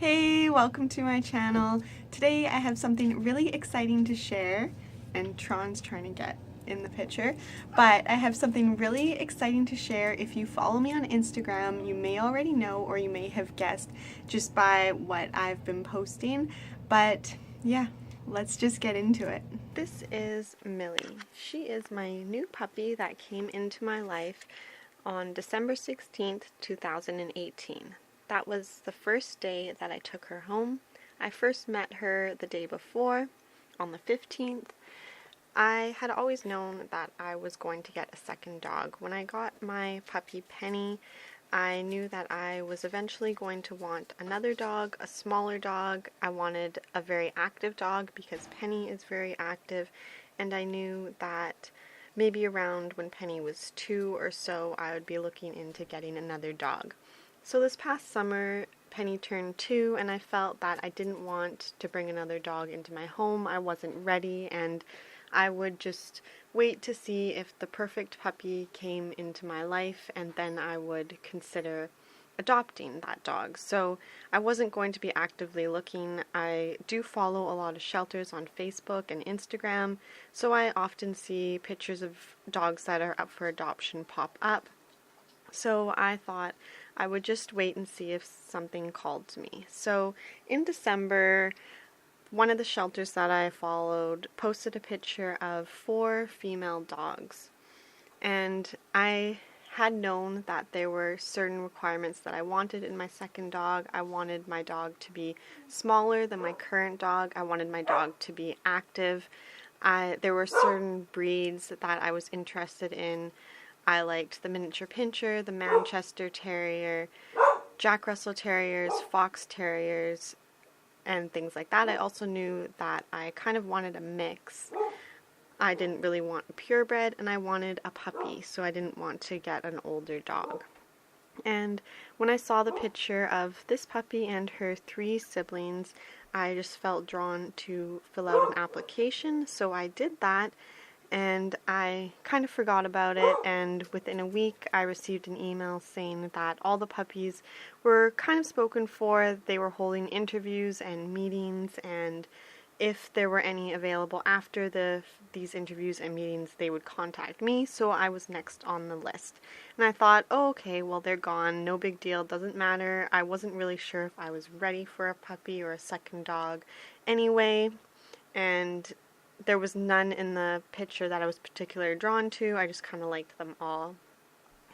Hey, welcome to my channel. Today I have something really exciting to share, and Tron's trying to get in the picture, but I have something really exciting to share. If you follow me on Instagram, you may already know or you may have guessed just by what I've been posting, but yeah, let's just get into it. This is Millie. She is my new puppy that came into my life on December 16th, 2018. That was the first day that I took her home. I first met her the day before, on the 15th. I had always known that I was going to get a second dog. When I got my puppy Penny, I knew that I was eventually going to want another dog, a smaller dog. I wanted a very active dog because Penny is very active, and I knew that maybe around when Penny was 2 or so, I would be looking into getting another dog. So this past summer, Penny turned 2, and I felt that I didn't want to bring another dog into my home. I wasn't ready, and I would just wait to see if the perfect puppy came into my life, and then I would consider adopting that dog. So I wasn't going to be actively looking. I do follow a lot of shelters on Facebook and Instagram, so I often see pictures of dogs that are up for adoption pop up. So I thought I would just wait and see if something called to me. So in December, one of the shelters that I followed posted a picture of 4 female dogs. And I had known that there were certain requirements that I wanted in my second dog. I wanted my dog to be smaller than my current dog. I wanted my dog to be active. There were certain breeds that I was interested in. I liked the miniature pinscher, the Manchester Terrier, Jack Russell Terriers, Fox Terriers, and things like that. I also knew that I kind of wanted a mix. I didn't really want a purebred, and I wanted a puppy, so I didn't want to get an older dog. And when I saw the picture of this puppy and her 3 siblings, I just felt drawn to fill out an application, so I did that. And I kind of forgot about it, and within a week I received an email saying that all the puppies were kind of spoken for. They were holding interviews and meetings, and if there were any available after these interviews and meetings, they would contact me, so I was next on the list. And I thought, oh, okay, well, they're gone, no big deal, doesn't matter. I wasn't really sure if I was ready for a puppy or a second dog anyway, and there was none in the picture that I was particularly drawn to. I just kind of liked them all.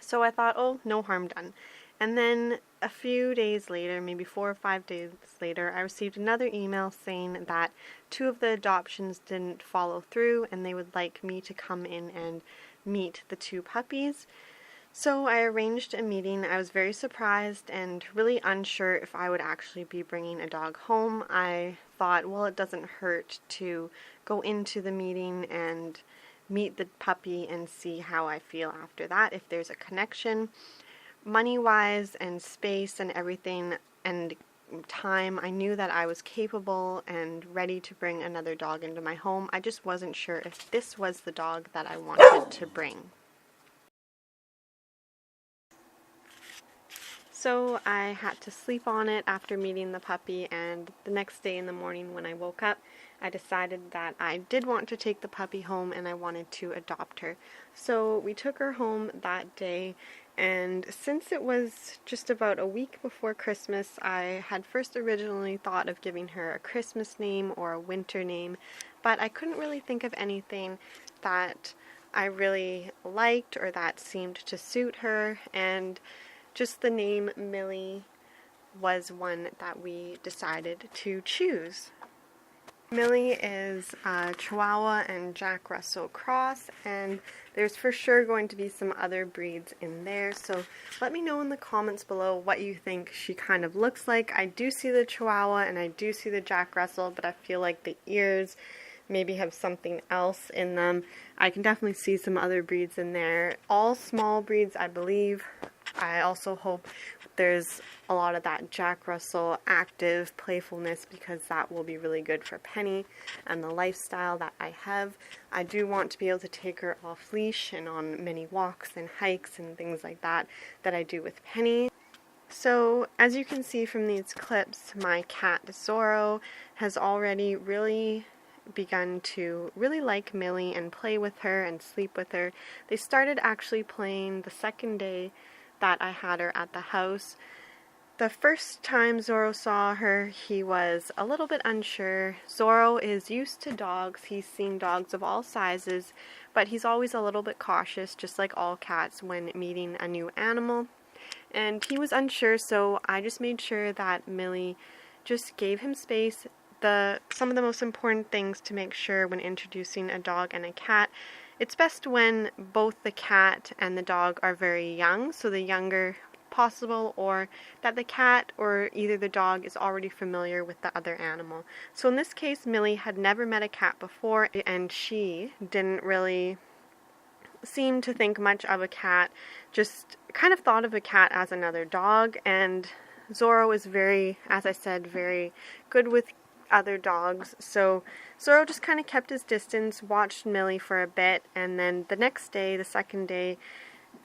So I thought, oh, no harm done. And then a few days later, maybe 4 or 5 days later, I received another email saying that 2 of the adoptions didn't follow through and they would like me to come in and meet the 2 puppies. So I arranged a meeting. I was very surprised and really unsure if I would actually be bringing a dog home. I thought, well, it doesn't hurt to go into the meeting and meet the puppy and see how I feel after that, if there's a connection. Money-wise and space and everything and time, I knew that I was capable and ready to bring another dog into my home. I just wasn't sure if this was the dog that I wanted to bring. So I had to sleep on it after meeting the puppy, and the next day in the morning when I woke up, I decided that I did want to take the puppy home and I wanted to adopt her. So we took her home that day, and since it was just about a week before Christmas, I had first originally thought of giving her a Christmas name or a winter name, but I couldn't really think of anything that I really liked or that seemed to suit her, and just the name Millie was one that we decided to choose. Millie is a Chihuahua and Jack Russell cross, and there's for sure going to be some other breeds in there, so let me know in the comments below what you think she kind of looks like. I do see the Chihuahua and I do see the Jack Russell, but I feel like the ears maybe have something else in them. I can definitely see some other breeds in there. All small breeds, I believe. I also hope there's a lot of that Jack Russell active playfulness, because that will be really good for Penny and the lifestyle that I have. I do want to be able to take her off leash and on many walks and hikes and things like that I do with Penny. So as you can see from these clips, my cat Zorro has already really begun to really like Millie and play with her and sleep with her. They started actually playing the second day that I had her at the house. The first time Zorro saw her, he was a little bit unsure. Zorro is used to dogs. He's seen dogs of all sizes, but he's always a little bit cautious, just like all cats, when meeting a new animal. And he was unsure, so I just made sure that Millie just gave him space. Some of the most important things to make sure when introducing a dog and a cat, it's best when both the cat and the dog are very young, so the younger possible, or that the cat or either the dog is already familiar with the other animal. So in this case, Millie had never met a cat before, and she didn't really seem to think much of a cat, just kind of thought of a cat as another dog. And Zorro is very, as I said, very good with other dogs, so Zorro just kind of kept his distance, watched Millie for a bit, and then the next day, the second day,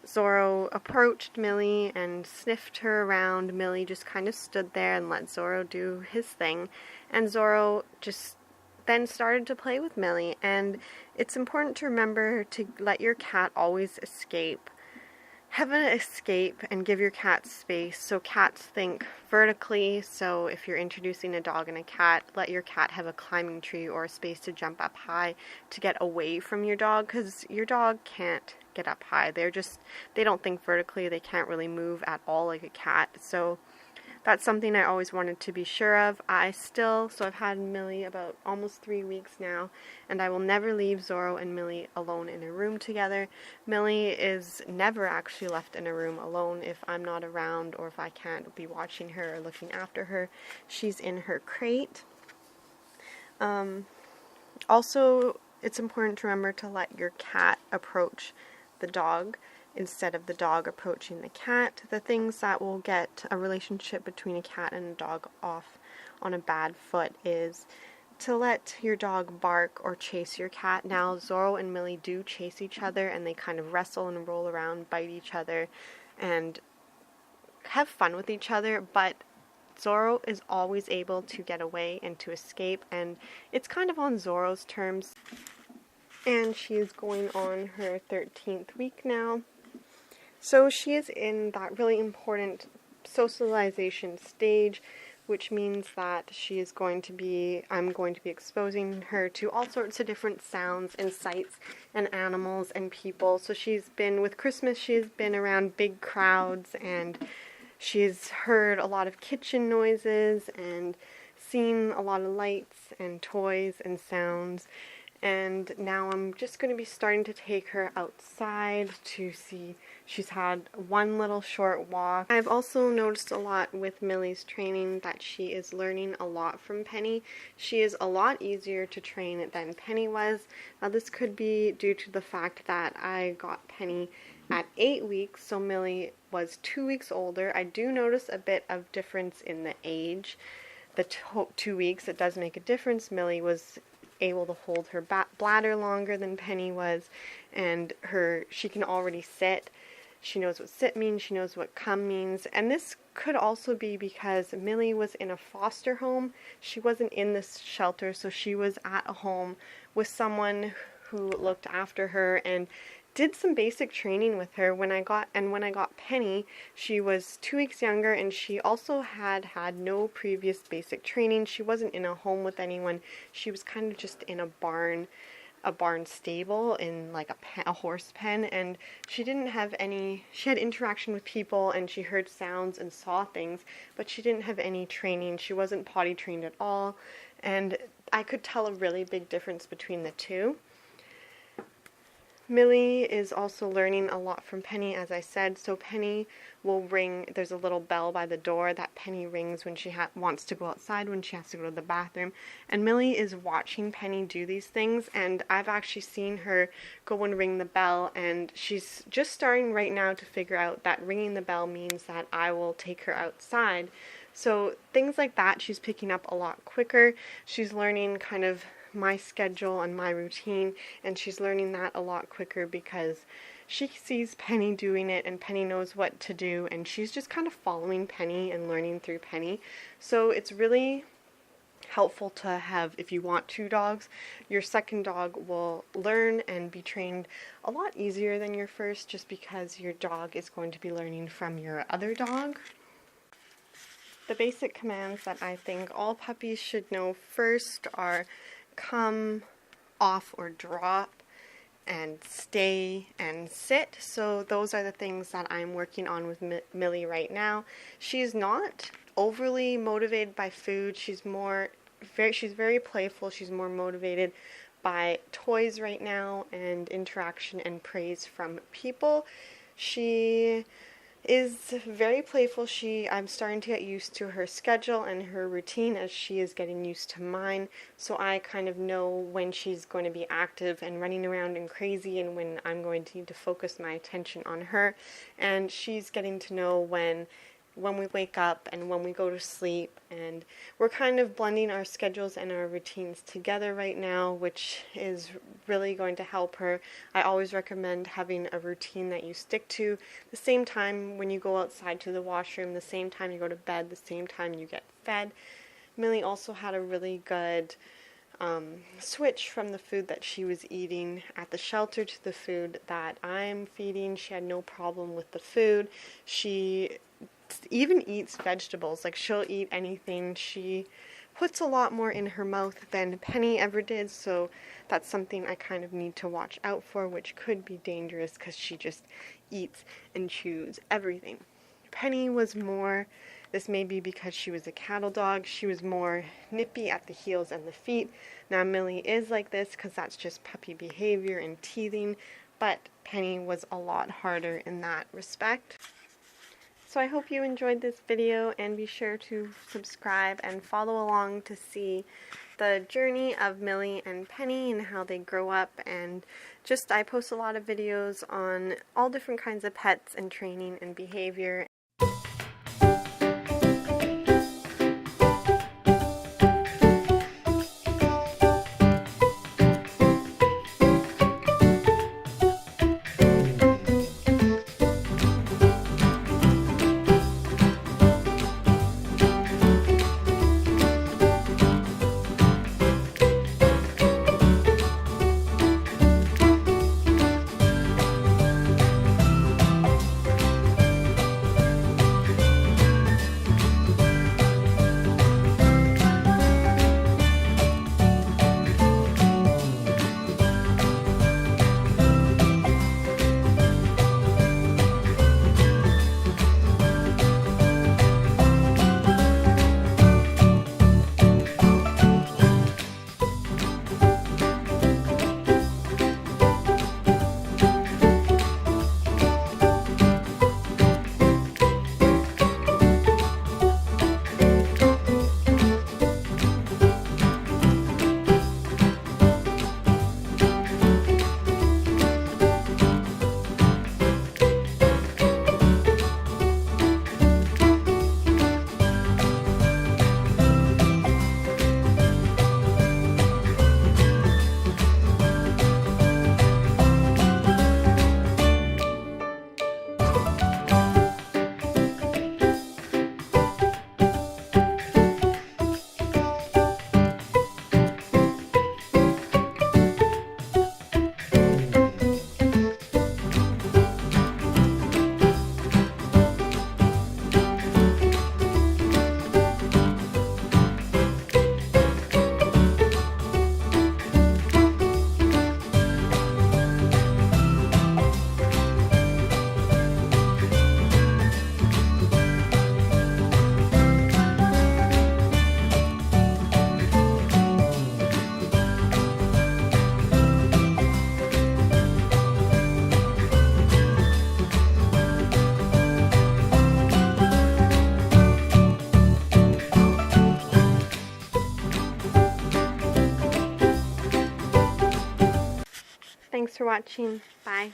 Zorro approached Millie and sniffed her around. Millie just kind of stood there and let Zorro do his thing, and Zorro just then started to play with Millie. And it's important to remember to let your cat always escape. Have an escape and give your cat space. So cats think vertically, so if you're introducing a dog and a cat, let your cat have a climbing tree or a space to jump up high to get away from your dog, because your dog can't get up high. They don't think vertically, they can't really move at all like a cat. So that's something I always wanted to be sure of. So I've had Millie about almost 3 weeks now, and I will never leave Zorro and Millie alone in a room together. Millie is never actually left in a room alone if I'm not around or if I can't be watching her or looking after her. She's in her crate. Also, it's important to remember to let your cat approach the dog instead of the dog approaching the cat. The things that will get a relationship between a cat and a dog off on a bad foot is to let your dog bark or chase your cat. Now, Zorro and Millie do chase each other, and they kind of wrestle and roll around, bite each other, and have fun with each other, but Zorro is always able to get away and to escape, and it's kind of on Zorro's terms. And she is going on her 13th week now. So she is in that really important socialization stage, which means that I'm going to be exposing her to all sorts of different sounds and sights and animals and people. So with Christmas, she's been around big crowds, and she's heard a lot of kitchen noises and seen a lot of lights and toys and sounds. And now I'm just going to be starting to take her outside to see. She's had one little short walk. I've also noticed a lot with Millie's training that she is learning a lot from Penny. She is a lot easier to train than Penny was. Now this could be due to the fact that I got Penny at 8 weeks, so Millie was 2 weeks older. I do notice a bit of difference in the age. The 2 weeks, it does make a difference. Millie was able to hold her bladder longer than Penny was, and she can already sit. She knows what sit means, she knows what come means, and this could also be because Millie was in a foster home. She wasn't in this shelter, so she was at a home with someone who looked after her and did some basic training with her. When I got Penny, she was 2 weeks younger, and she also had no previous basic training. She wasn't in a home with anyone. She was kind of just in a barn stable in like a horse pen, and she had interaction with people, and she heard sounds and saw things, but she didn't have any training. She wasn't potty trained at all, and I could tell a really big difference between the two. Millie is also learning a lot from Penny, as I said. So Penny will ring, there's a little bell by the door that Penny rings when she wants to go outside, when she has to go to the bathroom. And Millie is watching Penny do these things, and I've actually seen her go and ring the bell, and she's just starting right now to figure out that ringing the bell means that I will take her outside. So things like that she's picking up a lot quicker. She's learning kind of my schedule and my routine, and she's learning that a lot quicker because she sees Penny doing it, and Penny knows what to do, and she's just kind of following Penny and learning through Penny. So it's really helpful to have, if you want two dogs, your second dog will learn and be trained a lot easier than your first, just because your dog is going to be learning from your other dog. The basic commands that I think all puppies should know first are come, off or drop, and stay and sit. So those are the things that I'm working on with Millie right now. She's not overly motivated by food. She's very playful. She's more motivated by toys right now and interaction and praise from people. She is very playful. I'm starting to get used to her schedule and her routine as she is getting used to mine, so I kind of know when she's going to be active and running around and crazy and when I'm going to need to focus my attention on her. And she's getting to know when we wake up and when we go to sleep, and we're kind of blending our schedules and our routines together right now, which is really going to help her. I always recommend having a routine that you stick to, the same time when you go outside to the washroom, the same time you go to bed, the same time you get fed. Millie also had a really good switch from the food that she was eating at the shelter to the food that I'm feeding. She had no problem with the food. She even eats vegetables. Like, she'll eat anything. She puts a lot more in her mouth than Penny ever did, so that's something I kind of need to watch out for, which could be dangerous because she just eats and chews everything. Penny was more, this may be because she was a cattle dog, she was more nippy at the heels and the feet. Now Millie is like this because that's just puppy behavior and teething, but Penny was a lot harder in that respect. So I hope you enjoyed this video, and be sure to subscribe and follow along to see the journey of Millie and Penny and how they grow up. And just, I post a lot of videos on all different kinds of pets and training and behavior. Thanks for watching. Bye.